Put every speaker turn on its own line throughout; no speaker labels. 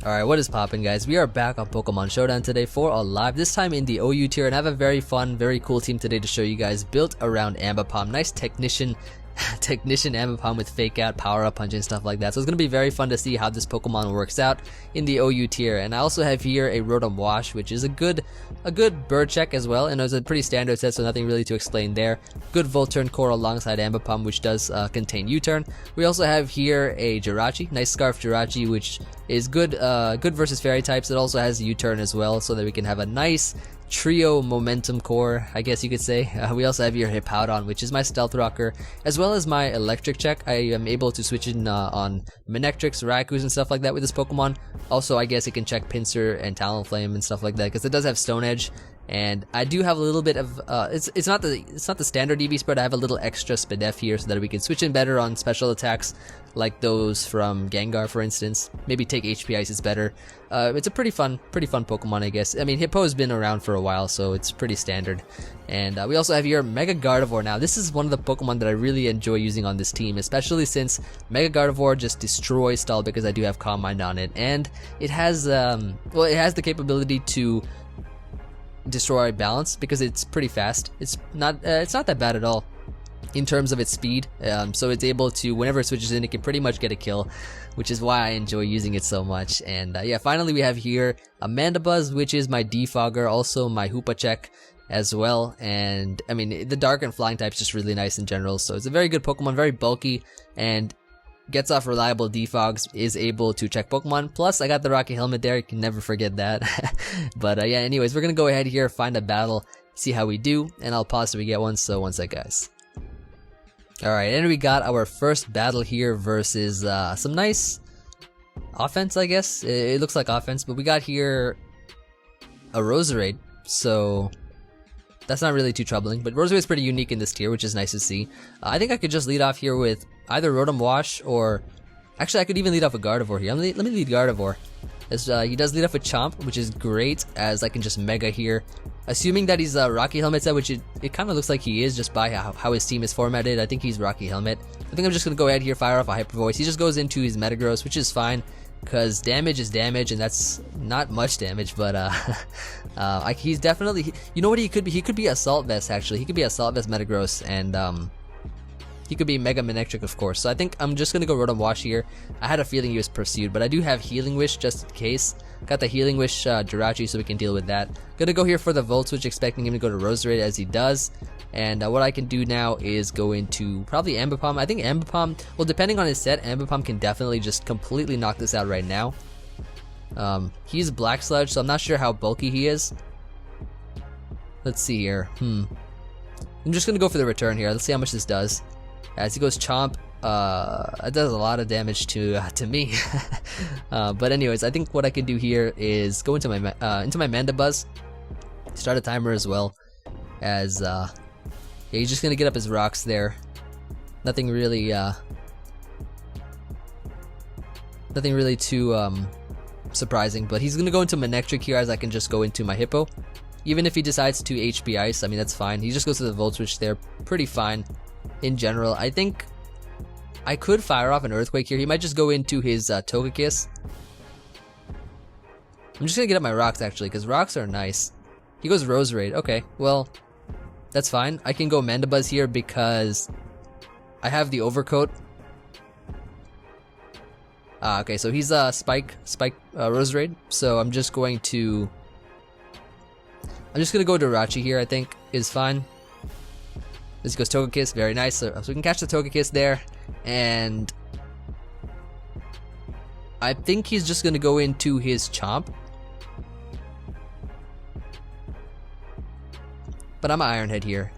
Alright, what is poppin', guys? We are back on Pokemon Showdown today for a live, this time in the OU tier, and I have a very fun, very cool team today to show you guys, built around Ambipom. Nice technician Ambipom with fake out, power up punch and stuff like that. So it's gonna be very fun to see how this Pokemon works out in the OU tier. And I also have here a Rotom Wash, which is a good bird check as well, and it was a pretty standard set, so nothing really to explain there. Good Volturn core alongside Ambipom, which does contain U-turn. We also have here a Jirachi, nice Scarf Jirachi, which is good versus fairy types. It also has U-turn as well, so that we can have a nice trio momentum core, I guess you could say. We also have your Hippowdon, which is my stealth rocker, as well as my electric check. I am able to switch in on Manectrics, Raikus, and stuff like that with this Pokemon. Also, I guess it can check Pinsir and Talonflame and stuff like that, because it does have Stone Edge. And I do have a little bit of it's not the standard EV spread. I have a little extra Spadef here so that we can switch in better on special attacks like those from Gengar, for instance. Maybe take HP Ice is better. It's a pretty fun Pokemon, I guess. I mean, Hippo's been around for a while, so it's pretty standard. And we also have here Mega Gardevoir. Now, this is one of the Pokemon that I really enjoy using on this team, especially since Mega Gardevoir just destroys Stall because I do have Calm Mind on it, and it has it has the capability to destroy balance because it's pretty fast. It's not that bad at all in terms of its speed, so it's able to, whenever it switches in, it can pretty much get a kill, which is why I enjoy using it so much. And yeah, finally we have here a Mandibuzz, which is my defogger, also my Hoopa check as well. And I mean, the dark and flying type's just really nice in general, so it's a very good Pokemon, very bulky, and gets off reliable defogs, is able to check Pokemon. Plus, I got the Rocky Helmet there, you can never forget that. But yeah, anyways, we're gonna go ahead here, find a battle, see how we do, and I'll pause so we get one, so one sec, guys. Alright, and we got our first battle here versus some nice offense, I guess. It looks like offense, but we got here a Roserade, so that's not really too troubling, but Roserade is pretty unique in this tier, which is nice to see. I think I could just lead off here with either Rotom Wash, or actually I could even lead off a Gardevoir here. Let me lead Gardevoir, as he does lead off a Chomp, which is great, as I can just Mega here. Assuming that he's a Rocky Helmet set, which it kind of looks like he is just by how his team is formatted. I think he's Rocky Helmet. I think I'm just going to go ahead here, fire off a Hyper Voice. He just goes into his Metagross, which is fine, because damage is damage, and that's not much damage, but he's definitely, you know what he could be? He could be Assault Vest, actually. He could be Assault Vest Metagross, and he could be Mega Manectric, of course. So I think I'm just gonna go Rotom Wash here. I had a feeling he was pursued, but I do have Healing Wish just in case. Got the Healing Wish Jirachi, so we can deal with that. Gonna go here for the Volt Switch, expecting him to go to Roserade as he does. And what I can do now is go into probably Ambipom. I think Ambipom, well, depending on his set, Ambipom can definitely just completely knock this out right now. He's Black Sludge, so I'm not sure how bulky he is. Let's see here. I'm just gonna go for the return here. Let's see how much this does. As he goes Chomp, it does a lot of damage to me. But anyways, I think what I can do here is go into my Mandibuzz, start a timer as well, as yeah, he's just gonna get up his rocks there. Nothing really too surprising, but he's gonna go into Manectric here, as I can just go into my Hippo. Even if he decides to HP Ice, I mean, that's fine. He just goes to the Volt Switch there, pretty fine in general. I think I could fire off an Earthquake here. He might just go into his Togekiss. I'm just gonna get up my rocks, actually, because rocks are nice. He goes Roserade. Okay, well, that's fine. I can go Mandibuzz here because I have the Overcoat. Okay, so he's Spike Roserade. So I'm just gonna go Jirachi here, I think is fine. This goes Togekiss, very nice. So we can catch the Togekiss there, and I think he's just gonna go into his Chomp. But I'm an Iron Head here.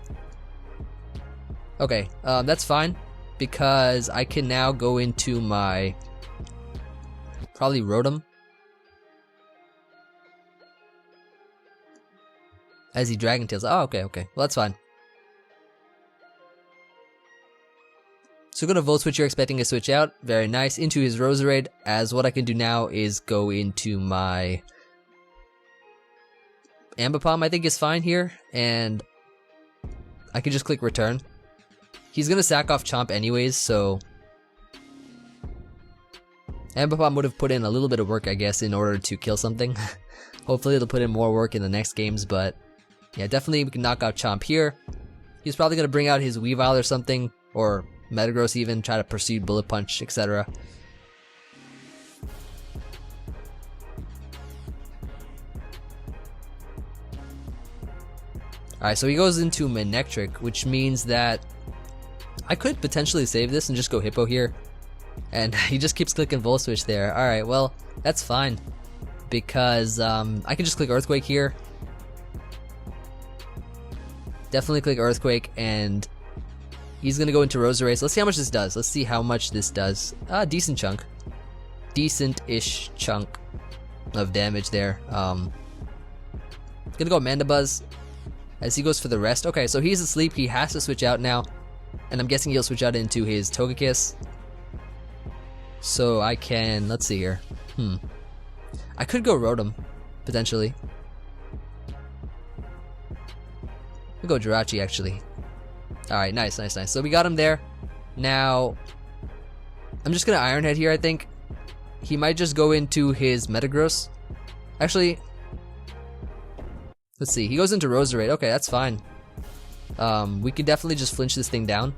Okay, that's fine, because I can now go into my probably Rotom, as he Dragon Tails. Oh, okay, well that's fine. So gonna Volt Switch here, expecting a switch out. Very nice. Into his Roserade, as what I can do now is go into my Ambipom, I think is fine here, and I can just click return. He's gonna sack off Chomp anyways, so Ambipom would have put in a little bit of work, I guess, in order to kill something. Hopefully it'll put in more work in the next games, but yeah, definitely we can knock out Chomp here. He's probably going to bring out his Weavile or something, or Metagross even, try to pursue Bullet Punch, etc. Alright, so he goes into Manectric, which means that I could potentially save this and just go Hippo here. And he just keeps clicking Volt Switch there. Alright, well, that's fine. Because I can just click Earthquake here. Definitely click Earthquake, and he's gonna go into Roserade. Let's see how much this does. Let's see how much this does. Decent chunk. Decent-ish chunk of damage there. Gonna go Mandibuzz as he goes for the rest. Okay, so he's asleep. He has to switch out now. And I'm guessing he'll switch out into his Togekiss. So I can, let's see here. I could go Rotom, potentially. We'll go Jirachi, actually. Alright, nice. So we got him there. Now, I'm just gonna Iron Head here, I think. He might just go into his Metagross. Actually, let's see. He goes into Roserade. Okay, that's fine. We could definitely just flinch this thing down.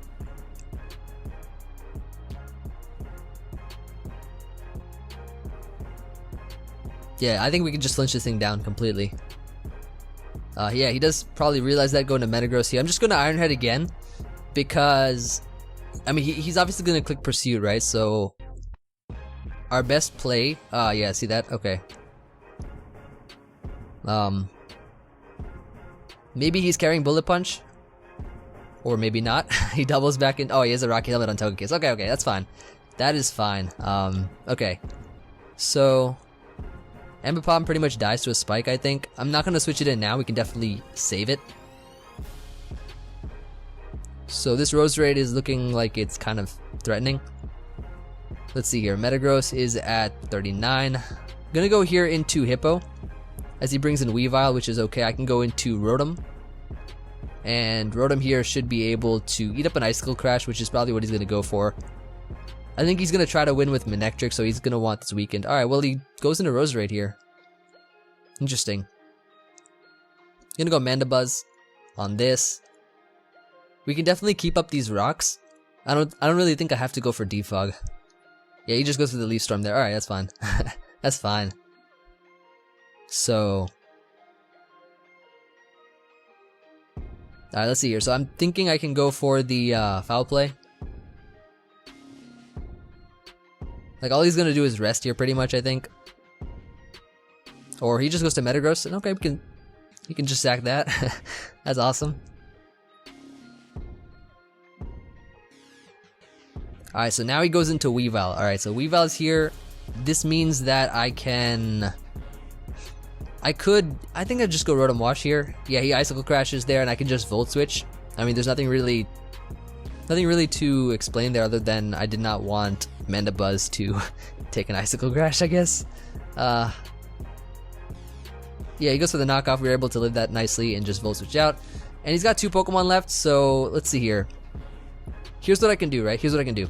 Yeah, I think we can just flinch this thing down completely. Yeah, he does probably realize that going to Metagross here. I'm just going to Iron Head again because, I mean, he's obviously going to click Pursuit, right? So, our best play, yeah, see that? Okay. Maybe he's carrying Bullet Punch. Or maybe not. He doubles back in. Oh, he has a Rocky Helmet on Togekiss. Okay, that's fine. That is fine. Okay. So, Ambipom pretty much dies to a Spike, I think. I'm not going to switch it in now. We can definitely save it. So this Roserade is looking like it's kind of threatening. Let's see here. Metagross is at 39. I'm going to go here into Hippo as he brings in Weavile, which is okay. I can go into Rotom. And Rotom here should be able to eat up an Icicle Crash, which is probably what he's going to go for. I think he's going to try to win with Manectric, so he's going to want this weakened. Alright, well, he goes into Roserade here. Interesting. Gonna go Mandibuzz on this. We can definitely keep up these rocks. I don't really think I have to go for Defog. Yeah, he just goes for the Leaf Storm there. Alright, that's fine. That's fine. So, alright, let's see here. So I'm thinking I can go for the Foul Play. Like, all he's gonna do is rest here pretty much, I think. Or he just goes to Metagross, and okay, you can just sack that. That's awesome. Alright, so now he goes into Weavile. Alright, so Weavile's here. This means that I think I'd just go Rotom Wash here. Yeah, he Icicle Crashes there, and I can just Volt Switch. I mean, there's nothing really to explain there other than I did not want Mandibuzz to take an Icicle Crash, I guess. Yeah, he goes for the knockoff. We were able to live that nicely and just Volt Switch out. And he's got 2 Pokemon left, so let's see here. Here's what I can do, right? Here's what I can do.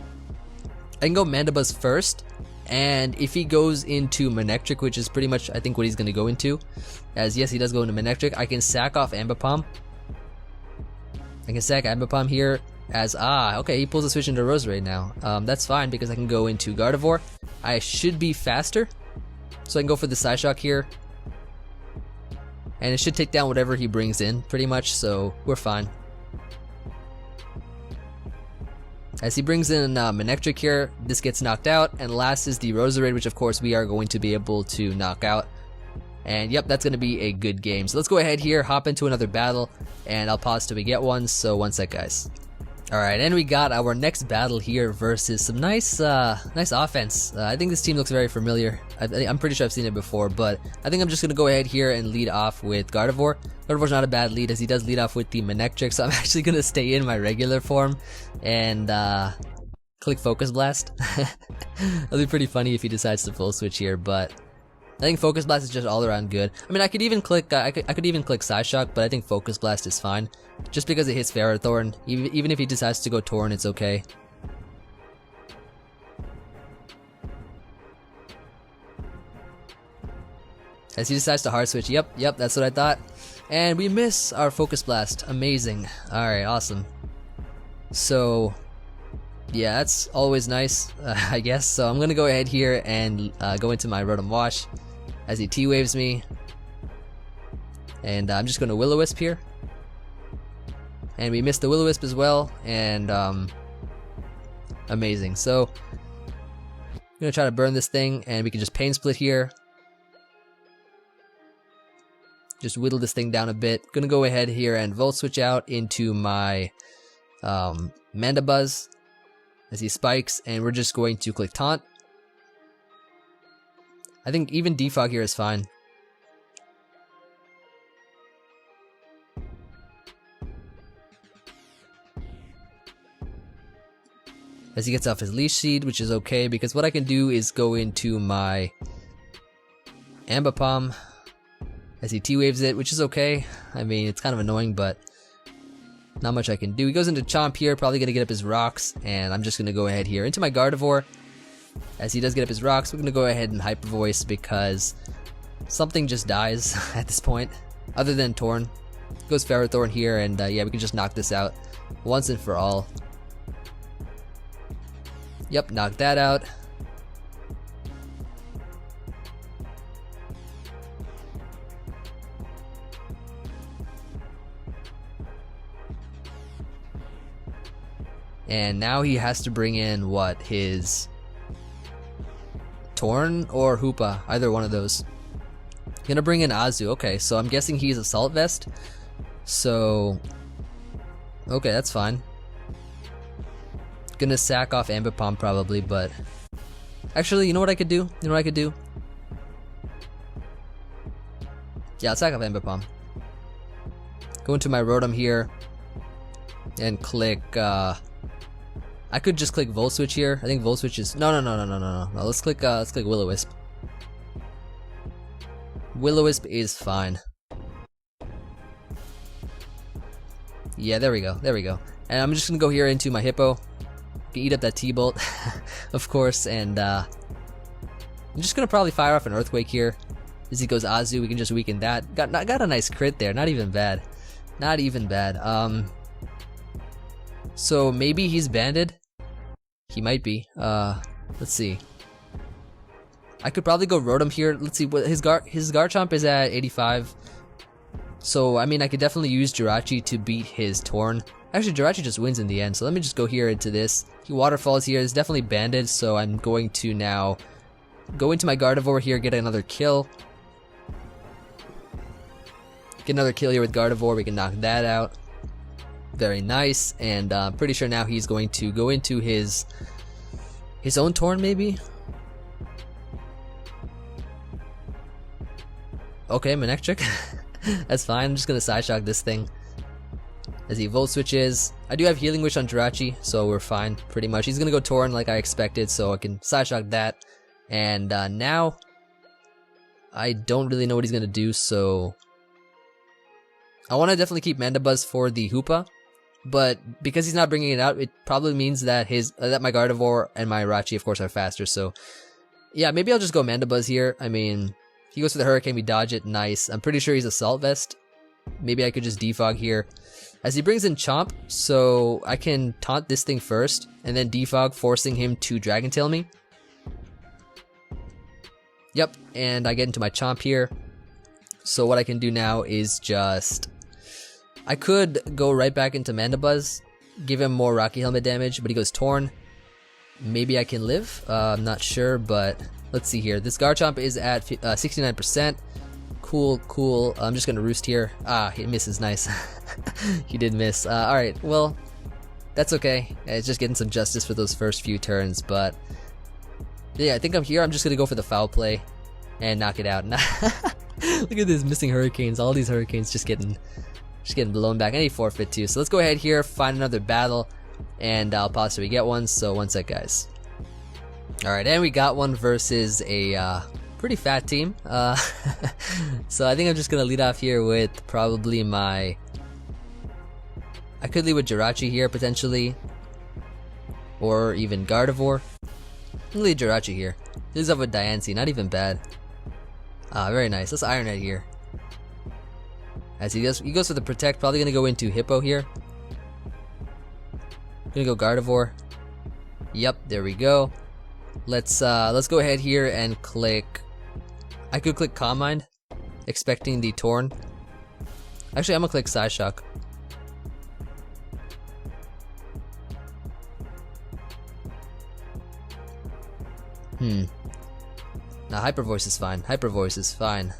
I can go Mandibuzz first, and if he goes into Manectric, which is pretty much, I think, what he's going to go into, as yes, he does go into Manectric, I can sack off Ambipom. I can sack Ambipom here as, okay, he pulls a switch into Roserade now. That's fine because I can go into Gardevoir. I should be faster, so I can go for the Psyshock here. And it should take down whatever he brings in, pretty much, so we're fine. As he brings in Manectric here, this gets knocked out, and last is the Roserade, which of course we are going to be able to knock out. And yep, that's going to be a good game. So let's go ahead here, hop into another battle, and I'll pause till we get one, so one sec guys. Alright, and we got our next battle here versus some nice offense. I think this team looks very familiar. I'm pretty sure I've seen it before, but I think I'm just going to go ahead here and lead off with Gardevoir. Gardevoir's not a bad lead as he does lead off with the Manectric, so I'm actually going to stay in my regular form and click Focus Blast. It'll be pretty funny if he decides to full switch here, but I think Focus Blast is just all around good. I mean, I could even click Psyshock, but I think Focus Blast is fine, just because it hits Ferrothorn. Even if he decides to go Torn, it's okay. As he decides to hard switch. Yep, that's what I thought. And we miss our focus blast. Amazing. Alright, awesome. So, yeah, that's always nice, I guess. So I'm gonna go ahead here and go into my Rotom Wash as he T-waves me. And I'm just gonna Will-O-Wisp here. And we missed the Will-O-Wisp as well, and amazing. So I'm gonna try to burn this thing, and we can just Pain Split here. Just whittle this thing down a bit. Gonna go ahead here and Volt Switch out into my Mandibuzz as he spikes, and we're just going to click Taunt. I think even Defog here is fine. As he gets off his Leash Seed, which is okay, because what I can do is go into my Ambipom as he T-waves it, which is okay. I mean, it's kind of annoying, but not much I can do. He goes into Chomp here, probably gonna get up his rocks, and I'm just gonna go ahead here into my Gardevoir. As he does get up his rocks, we're gonna go ahead and Hyper Voice because something just dies at this point, other than Torn. Goes Ferrothorn here, and yeah, we can just knock this out once and for all. Yep, knock that out. And now he has to bring in what? His Torn or Hoopa, either one of those. Gonna bring in Azu. Okay, so I'm guessing he's Assault Vest. So okay, that's fine. Gonna sack off Ambipom probably, but actually, you know what I could do? You know what I could do? Yeah, I'll sack off Ambipom. Go into my Rotom here and click. I could just click Volt Switch here. I think Volt Switch is no. Let's click Will-O-Wisp. Will-O-Wisp is fine. Yeah, there we go. There we go. And I'm just gonna go here into my Hippo. Eat up that T-Bolt, of course, and I'm just gonna probably fire off an Earthquake here. As he goes Azu, we can just weaken that. Got a nice crit there. Not even bad. Not even bad. So maybe he's banded. He might be. Let's see. I could probably go Rotom here. Let's see what his Garchomp is at 85. So I mean, I could definitely use Jirachi to beat his Torn. Actually, Jirachi just wins in the end, so let me just go here into this. He Waterfalls here. It's definitely banded, so I'm going to now go into my Gardevoir here, get another kill. Get another kill here with Gardevoir. We can knock that out. Very nice, and pretty sure now he's going to go into his own Torn, maybe? Okay, Manectric. That's fine. I'm just gonna Side Shock this thing. As he Volt Switches. I do have Healing Wish on Jirachi, so we're fine, pretty much. He's gonna go Torn like I expected, so I can Side Shock that. And now, I don't really know what he's gonna do, so I want to definitely keep Mandibuzz for the Hoopa, but because he's not bringing it out, it probably means that that my Gardevoir and my Rachi, of course, are faster. So yeah, maybe I'll just go Mandibuzz here. I mean, he goes for the Hurricane, we dodge it, nice. I'm pretty sure he's Assault Vest. Maybe I could just Defog here. As he brings in Chomp, so I can taunt this thing first, and then Defog, forcing him to Dragon Tail me. Yep, and I get into my Chomp here. So what I can do now is just... I could go right back into Mandibuzz, give him more Rocky Helmet damage, but he goes Torn. Maybe I can live? I'm not sure, but let's see here. This Garchomp is at 69%. Cool. I'm just gonna Roost here. Ah, he misses, nice. He did miss. Alright, well, that's okay. It's just getting some justice for those first few turns, but yeah, I think I'm here. I'm just gonna go for the Foul Play and knock it out. Look at this missing Hurricanes. All these Hurricanes just getting blown back. I need forfeit too. So let's go ahead here, find another battle, and I'll pause so we get one. So one sec, guys. Alright, and we got one versus a pretty fat team. So I think I'm just gonna lead off here with probably my... I could lead with Jirachi here potentially, or even Gardevoir. I'm gonna lead Jirachi here. Leads up with Diancie, not even bad. Ah, very nice. Let's Iron Head here. As he goes for the Protect, probably gonna go into Hippo here. Gonna go Gardevoir. Yep, there we go. Let's go ahead here and click. I could click Calm Mind, expecting the Torn. Actually, I'm gonna click Psyshock. Nah, Hyper Voice is fine. Hyper Voice is fine.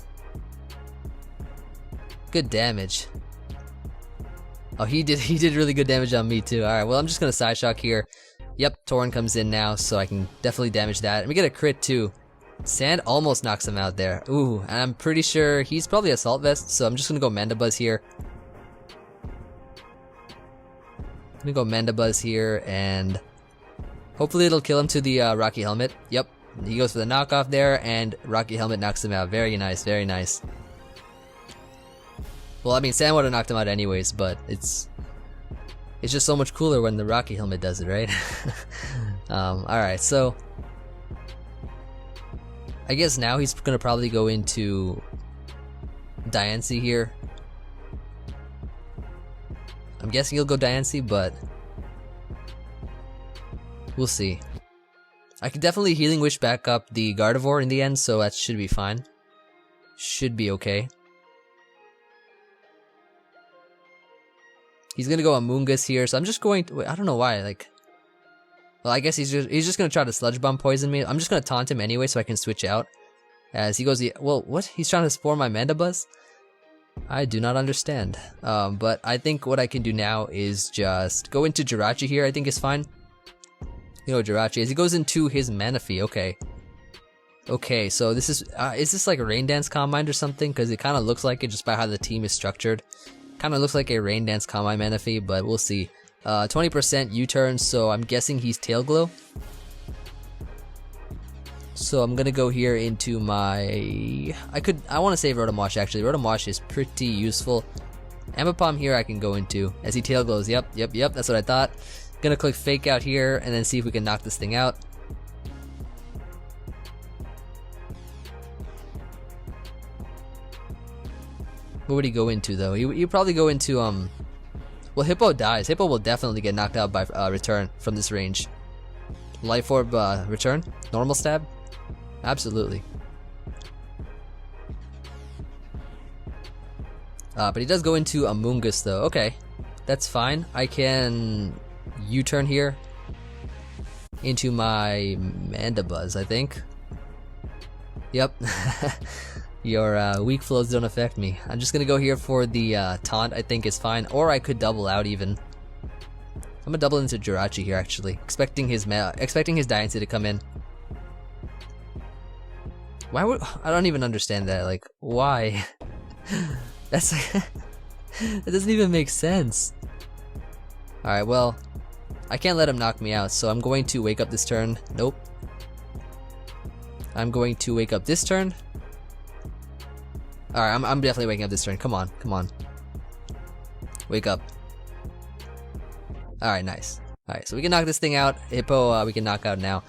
Good damage. Oh, he did really good damage on me too. Alright, well I'm just gonna Psyshock here. Yep, Torn comes in now, so I can definitely damage that. And we get a crit too. Sand almost knocks him out there. Ooh, and I'm pretty sure he's probably Assault Vest, so I'm just gonna go Mandibuzz here. I'm gonna go Mandibuzz here, and hopefully it'll kill him to the Rocky Helmet. Yep, he goes for the knockoff there, and Rocky Helmet knocks him out. Very nice, very nice. Well, I mean, Sand would have knocked him out anyways, but it's just so much cooler when the Rocky Helmet does it, right? Alright, so I guess now he's gonna probably go into Diancie here. I'm guessing he'll go Diancie, but we'll see. I could definitely Healing Wish back up the Gardevoir in the end, so that should be fine. Should be okay. He's gonna go Amoonguss here, so I'm just going to, wait, I don't know why, like, well, I guess he's just gonna try to Sludge Bomb poison me. I'm just gonna taunt him anyway so I can switch out. As he goes, well, what? He's trying to Spore my Mandibuzz? I do not understand. But I think what I can do now is just go into Jirachi here, I think is fine. You know, Jirachi, as he goes into his Manaphy, okay. Okay, so this is this like a Rain Dance Calm Mind or something? Because it kind of looks like it just by how the team is structured. Kind of looks like a Rain Dance Calm Mind Manaphy, but we'll see. 20% U-turn, so I'm guessing he's Tail Glow. So I'm gonna go here into my... I want to save Rotom Wash actually. Rotom Wash is pretty useful. Ambipom here I can go into as he Tail Glows. Yep, that's what I thought. Gonna click Fake Out here and then see if we can knock this thing out. What would he go into though? He'd probably go into well, Hippo dies. Hippo will definitely get knocked out by Return from this range. Life Orb Return? Normal Stab? Absolutely. But he does go into Amoonguss though. Okay, that's fine. I can U-turn here into my Mandibuzz, I think. Yep. Your weak flows don't affect me. I'm just gonna go here for the taunt, I think is fine. Or I could double out even. I'm gonna double into Jirachi here actually. Expecting his Diancie to come in. Why would... I don't even understand that, like, why? That's like... that doesn't even make sense. Alright, well, I can't let him knock me out, so I'm going to wake up this turn. Nope. I'm going to wake up this turn. Alright, I'm definitely waking up this turn. Come on, come on. Wake up. Alright, nice. Alright, so we can knock this thing out. Hippo, we can knock out now.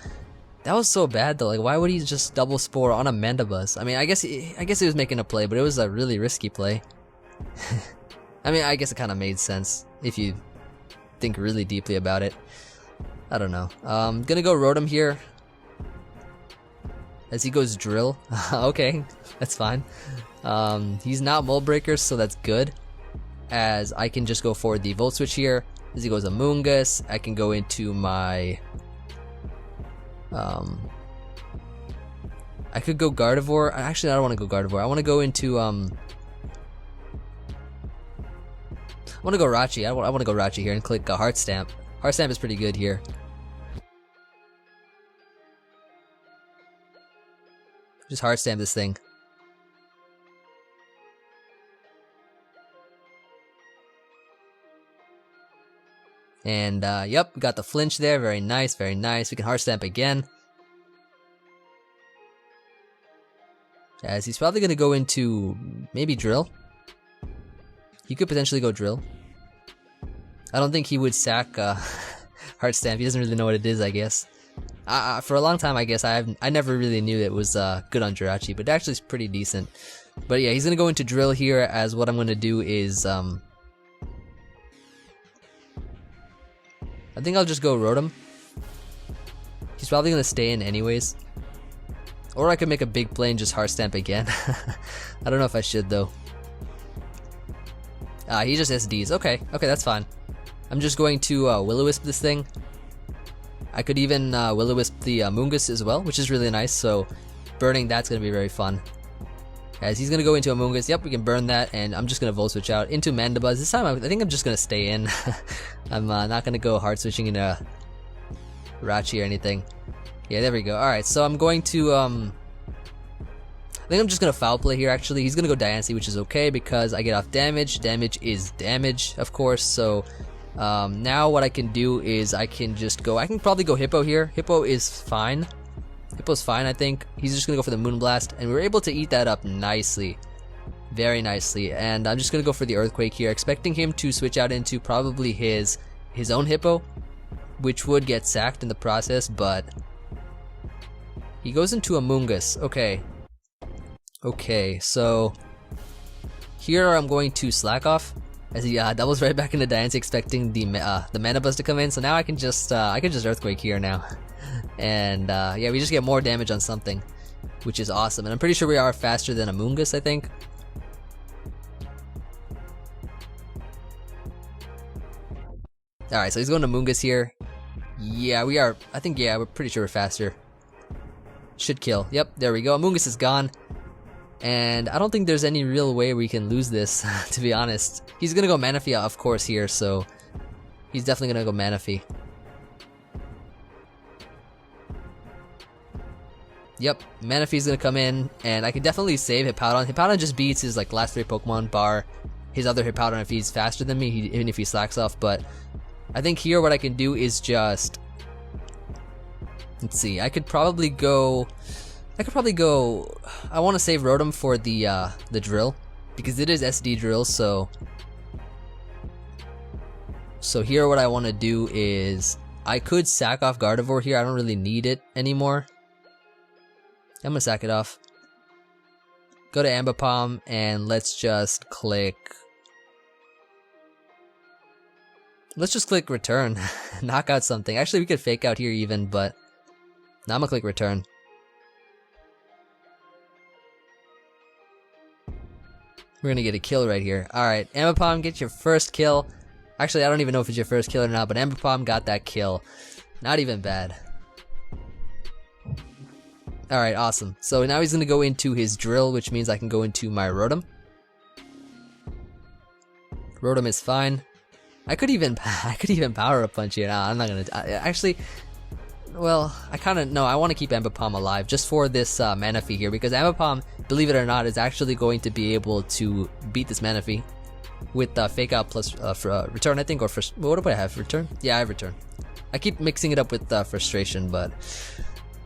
That was so bad though. Like, why would he just double Spore on a Mandibuzz? I mean, I guess he was making a play, but it was a really risky play. I mean, I guess it kind of made sense if you think really deeply about it. I don't know. Gonna go Rotom here. As he goes Drill. Okay, that's fine. He's not Mold Breaker, so that's good. As I can just go for the Volt Switch here. As he goes Amoonguss, I can go into my... I could go Gardevoir. Actually, I don't want to go Gardevoir. I want to go into I want to go Rachi. I want to go Rachi here and click Heart Stamp. Heart Stamp is pretty good here. Just Heart Stamp this thing. And yep, we got the flinch there. Very nice, very nice. We can Heart Stamp again. As he's probably gonna go into maybe Drill. He could potentially go Drill. I don't think he would sack Heart Stamp. He doesn't really know what it is, I guess. For a long time, I guess I never really knew it was good on Jirachi, but actually it's pretty decent. But yeah, he's gonna go into drill here, as what I'm gonna do is I think I'll just go Rotom. He's probably gonna stay in anyways. Or I could make a big play and just Heart Stamp again. I don't know if I should though. He just SDs. Okay, that's fine. I'm just going to Will-O-Wisp this thing. I could even Will-O-Wisp the Amoonguss as well, which is really nice, so burning that's gonna be very fun. As he's gonna go into Amoonguss, yep, we can burn that, and I'm just gonna Volt Switch out into Mandibuzz. This time I think I'm just gonna stay in. I'm not gonna go hard switching into Rachi or anything. Yeah, there we go. Alright, so I'm going to I think I'm just gonna Foul Play here actually. He's gonna go Diancie, which is okay because I get off damage. Damage is damage, of course, so now what I can do is I can probably go Hippo here. Hippo is fine. Hippo's fine, I think. He's just gonna go for the Moonblast, and we were able to eat that up nicely. Very nicely. And I'm just gonna go for the Earthquake here, expecting him to switch out into probably his own Hippo, which would get sacked in the process, but he goes into Amoonguss. Okay, so here I'm going to Slack Off as he doubles right back into Diancie, expecting the Mana Buzz to come in. So now I can just Earthquake here now, and yeah, we just get more damage on something, which is awesome. And I'm pretty sure we are faster than Amoonguss, I think. All right, so he's going to Amoonguss here. Yeah, we are. I think we're pretty sure we're faster. Should kill. Yep, there we go. Amoonguss is gone. And I don't think there's any real way we can lose this, to be honest. He's gonna go Manaphy, of course, here, so he's definitely gonna go Manaphy. Yep, Manaphy's gonna come in, and I can definitely save Hippowdon. Hippowdon just beats his last 3 Pokemon, bar his other Hippowdon if he's faster than me, even if he slacks off. But I think here what I can do is just... Let's see, I could probably go... I want to save Rotom for the drill, because it is SD drill, so here what I want to do is I could sack off Gardevoir here. I don't really need it anymore. I'm gonna sack it off. Go to Ambipom and let's just click return. Knock out something. Actually, we could fake out here even, but now I'm gonna click return. We're gonna get a kill right here. Alright, Ambipom, get your first kill. Actually, I don't even know if it's your first kill or not, but Ambipom got that kill. Not even bad. Alright, awesome. So now he's gonna go into his drill, which means I can go into my Rotom. Rotom is fine. I could even Power Up Punch here. Nah, I'm not gonna. Actually, well, I want to keep Ambipom alive just for this Manaphy here, because Ambipom, believe it or not, is actually going to be able to beat this Manaphy with Fake Out plus Return, I think, or what do I have? Return? Yeah, I have Return. I keep mixing it up with Frustration, but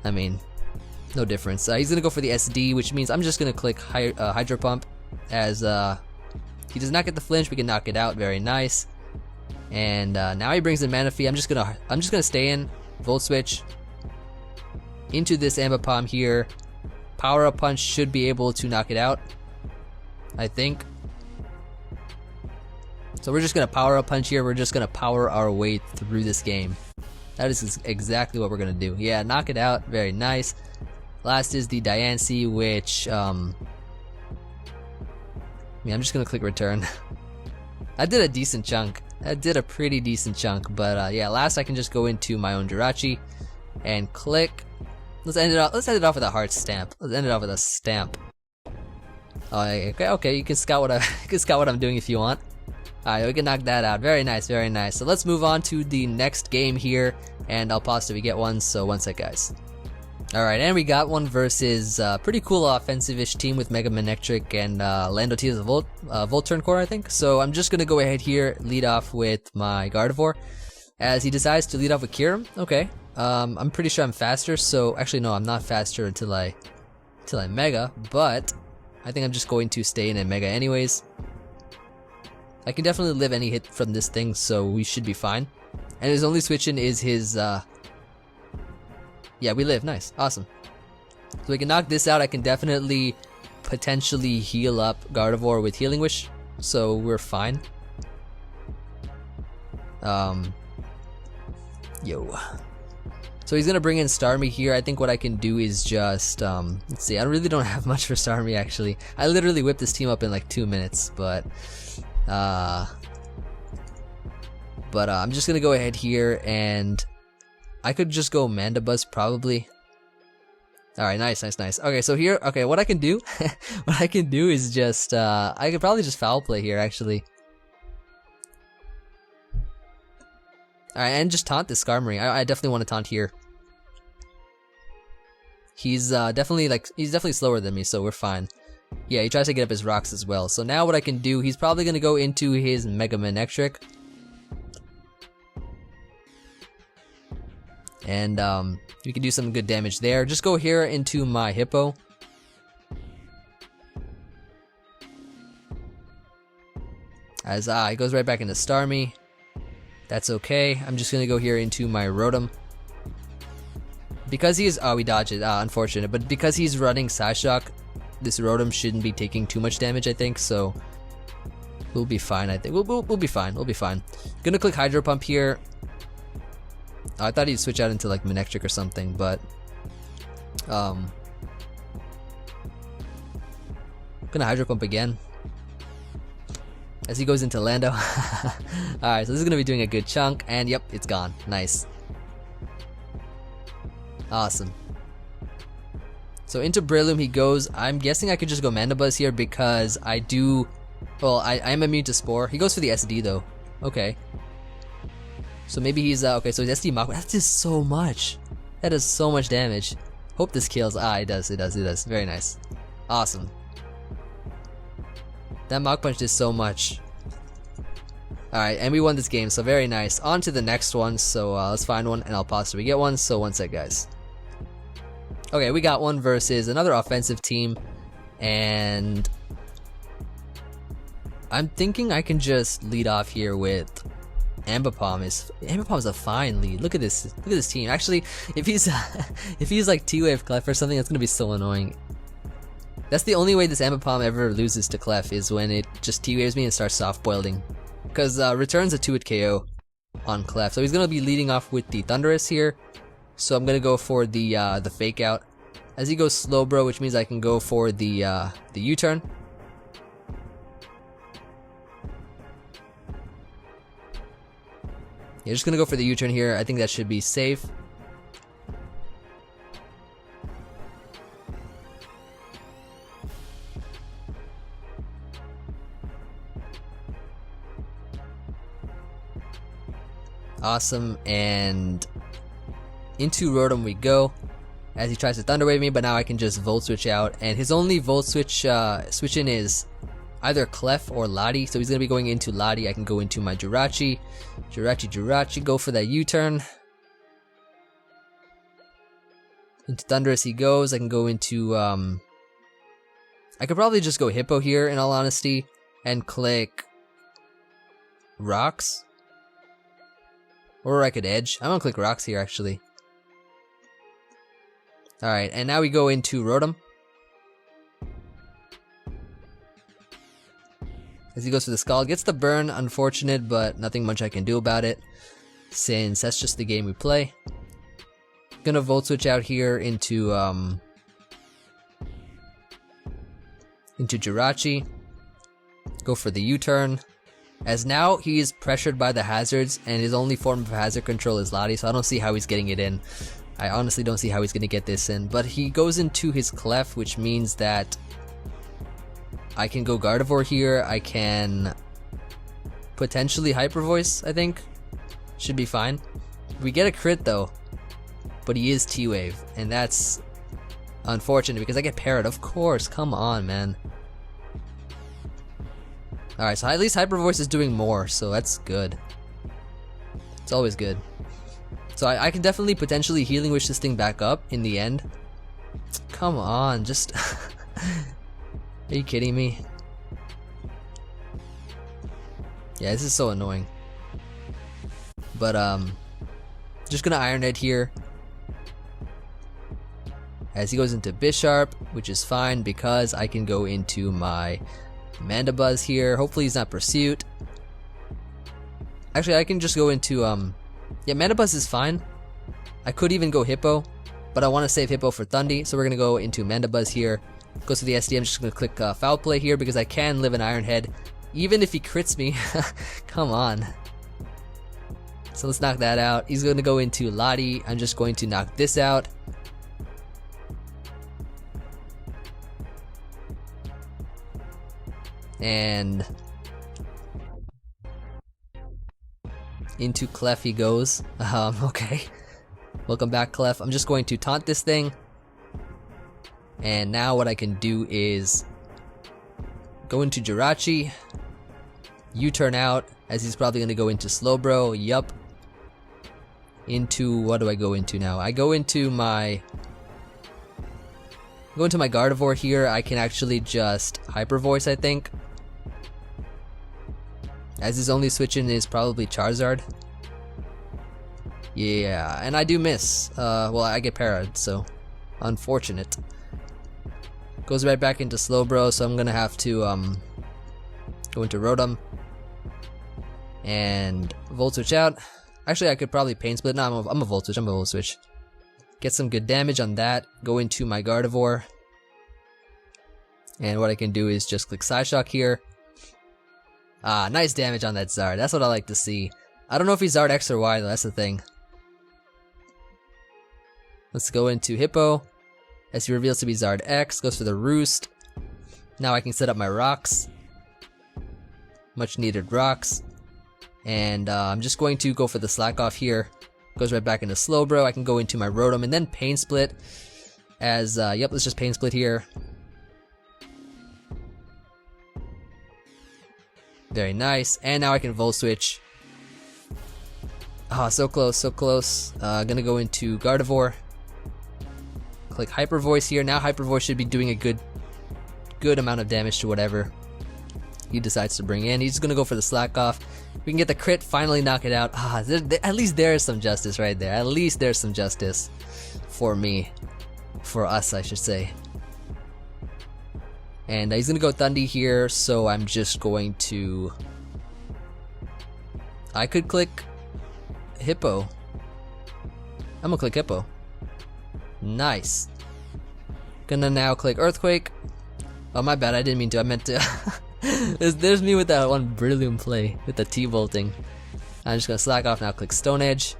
I mean, no difference. He's gonna go for the SD, which means I'm just gonna click Hydro Pump, as he does not get the flinch. We can knock it out. Very nice. And now he brings in Manaphy. I'm just gonna stay in. Volt Switch into this Ambipom here. Power Up Punch should be able to knock it out, I think. So we're just gonna Power Up Punch here. We're just gonna power our way through this game. That is exactly what we're gonna do. Yeah, knock it out. Very nice. Last is the Diancie, which I'm just gonna click return. I did a decent chunk. I did a pretty decent chunk, but yeah, last I can just go into my own Jirachi and click. Let's end it off with a Heart Stamp. Let's end it off with a Stamp. Oh, okay, you can scout what I'm doing if you want. Alright, we can knock that out. Very nice, very nice. So let's move on to the next game here, and I'll pause till we get one, so one sec, guys. Alright, and we got one versus pretty cool offensive-ish team with Mega Manectric and Lando Tia's Volturn Core, I think. So I'm just gonna go ahead here, lead off with my Gardevoir, as he decides to lead off with Kyurem. Okay, I'm pretty sure I'm faster, so actually no, I'm not faster until I Mega, but I think I'm just going to stay in a Mega anyways. I can definitely live any hit from this thing, so we should be fine. And his only switch in is his Yeah, we live. Nice. Awesome. So we can knock this out. I can definitely potentially heal up Gardevoir with Healing Wish, so we're fine. Yo. So he's gonna bring in Starmie here. I think what I can do is just let's see. I really don't have much for Starmie actually. I literally whipped this team up in like 2 minutes, but I'm just gonna go ahead here and I could just go Mandibuzz probably. Alright, nice. Okay, so here, okay, what I can do, what I can do is just, I could probably just Foul Play here, actually. Alright, and just taunt this Skarmory. I definitely want to taunt here. He's definitely slower than me, so we're fine. Yeah, he tries to get up his rocks as well. So now what I can do, he's probably gonna go into his Mega Manectric. And we can do some good damage there. Just go here into my Hippo. As he goes right back into Starmie. That's okay. I'm just gonna go here into my Rotom. Because he's we dodged it, unfortunate. But because he's running Psyshock, this Rotom shouldn't be taking too much damage, I think, so we'll be fine, I think. We'll be fine, we'll be fine. Gonna click Hydro Pump here. I thought he'd switch out into like Manectric or something, but gonna Hydro Pump again as he goes into Lando. Alright, so this is gonna be doing a good chunk, and yep, it's gone. Nice. Awesome. So into Breloom he goes. I'm guessing I could just go Mandibuzz here because I am immune to Spore. He goes for the SD though. Okay. So maybe he's okay, so he's SD Mach. That's just so much. That is so much damage. Hope this kills. It does. Very nice. Awesome. That Mach Punch did so much. Alright, and we won this game, so very nice. On to the next one, so let's find one and I'll pause so we get one. So one sec, guys. Okay, we got one versus another offensive team, and I'm thinking I can just lead off here with Ambipom. Ambipom's a fine lead. Look at this team. Actually, if he's if he's like T-Wave Clef or something, that's gonna be so annoying. That's the only way this Ambipom ever loses to Clef, is when it just T-Waves me and starts soft boiling. Because returns a 2-hit KO on Clef. So he's gonna be leading off with the Thundurus here. So I'm gonna go for the Fake Out. As he goes Slowbro, which means I can go for the U-turn. Yeah, just gonna go for the U-turn here. I think that should be safe. Awesome, and into Rotom we go. As he tries to Thunder Wave me, but now I can just Volt Switch out, and his only Volt Switch switch in is either Clef or Lottie, so he's gonna be going into Lottie. I can go into my Jirachi, go for that U-turn. Into Thundurus he goes. I can go into I could probably just go Hippo here in all honesty and click Rocks, or I could Edge. I'm gonna click Rocks here actually. Alright, and now we go into Rotom. As he goes for the Scald, gets the burn, unfortunate, but nothing much I can do about it, since that's just the game we play. Gonna Volt Switch out here into Jirachi. Go for the U-turn. As now he is pressured by the hazards, and his only form of hazard control is Lottie, so I don't see how he's getting it in. I honestly don't see how he's gonna get this in, but he goes into his Clef, which means that I can go Gardevoir here. I can potentially Hyper Voice, I think. Should be fine. We get a crit though, but he is T-Wave, and that's unfortunate because I get Parrot, of course. Come on, man. Alright, so at least Hyper Voice is doing more, so that's good. It's always good. So I can definitely potentially Healing Wish this thing back up in the end. Come on, just... Are you kidding me? Yeah, this is so annoying. But, just gonna Iron Head here. as he goes into Bisharp, which is fine because I can go into my Mandibuzz here. Hopefully he's not Pursuit. Actually, I can just go into, yeah, Mandibuzz is fine. I could even go Hippo, but I want to save Hippo for Thundy, so we're going to go into Mandibuzz here. Goes to the SD, I'm just going to click Foul Play here because I can live an Iron Head, even if he crits me. Come on. So let's knock that out. He's going to go into Lottie. I'm just going to knock this out. And into Clef he goes. Okay. Welcome back, Clef. I'm just going to taunt this thing. And now what I can do is go into Jirachi. U-turn out, as he's probably going to go into Slowbro. Yup. Into, what do I go into now? I go into my Gardevoir here. I can actually just Hyper Voice, I think. As his only switch in is probably Charizard. Yeah, and I do miss. Well, I get parried, so unfortunate. Goes right back into Slowbro, so I'm gonna have to go into Rotom and Volt Switch out. Actually, I could probably Pain Split. No, I'm a Volt Switch. I'm a Volt Switch. Get some good damage on that. Go into my Gardevoir, and what I can do is just click Psyshock here. Ah, nice damage on that Zard. That's what I like to see. I don't know if he's Zard X or Y though. That's the thing. Let's go into Hippo. As he reveals to be Zard X, goes for the Roost. Now I can set up my rocks. Much needed rocks. And I'm just going to go for the Slack Off here. Goes right back into Slowbro. I can go into my Rotom and then Pain Split. As, yep, let's just Pain Split here. Very nice. And now I can Volt Switch. Ah, so close, so close. Gonna go into Gardevoir. Click Hyper Voice here. Now Hyper Voice should be doing a good amount of damage to whatever he decides to bring in. He's just gonna go for the Slack Off. We can get the crit, finally knock it out. Ah, at least there is some justice right there. At least there's some justice for me. For us, I should say. And he's gonna go Thundy here, so I'm just going to... I could click Hippo. I'm gonna click Hippo. Nice. Gonna now click Earthquake. Oh, my bad, I didn't mean to. I meant to. there's me with that one brilliant play with the T-volting. I'm just gonna Slack Off now, click Stone Edge.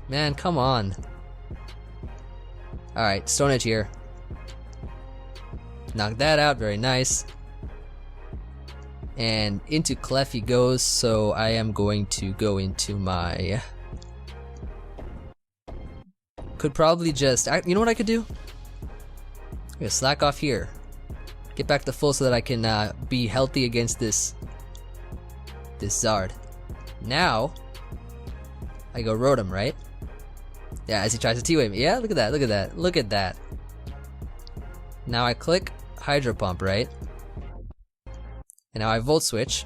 Man, come on. Alright, Stone Edge here. Knock that out, very nice. And into Clef he goes, so I am going to go into my... Could probably just... You know what I could do? I'm gonna Slack Off here. Get back to full so that I can be healthy against this Zard. Now, I go Rotom, right? Yeah, as he tries to T-Wave me. Yeah, look at that, look at that, look at that. Now I click Hydro Pump, right? And now I Volt Switch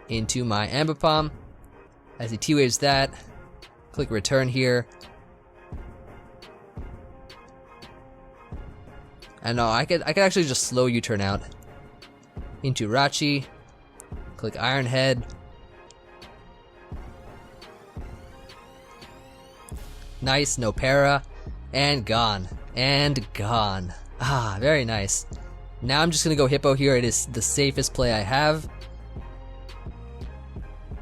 into my Ambipom. As he T-Waves that, click Return here. And no, I could actually just slow U-turn out. Into Rachi. Click Iron Head. Nice, no para. And gone. And gone. Ah, very nice. Now I'm just gonna go Hippo here. It is the safest play I have.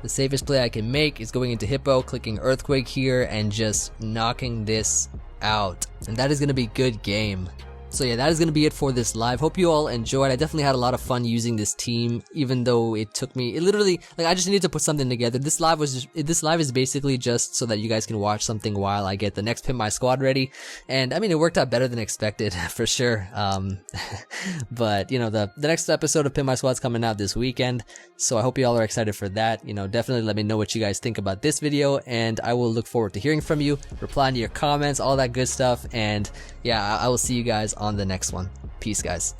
The safest play I can make is going into Hippo, clicking Earthquake here, and just knocking this out. And that is gonna be good game. So yeah, that is going to be it for this live. Hope you all enjoyed. I definitely had a lot of fun using this team, even though it took me, it literally, like, I just needed to put something together. This live is basically just so that you guys can watch something while I get the next Pin My Squad ready. And I mean, it worked out better than expected, for sure. But you know, the next episode of Pin My Squad's coming out this weekend, so I hope you all are excited for that. You know, definitely let me know what you guys think about this video, and I will look forward to hearing from you, replying to your comments, all that good stuff. And yeah, I will see you guys on the next one. Peace, guys.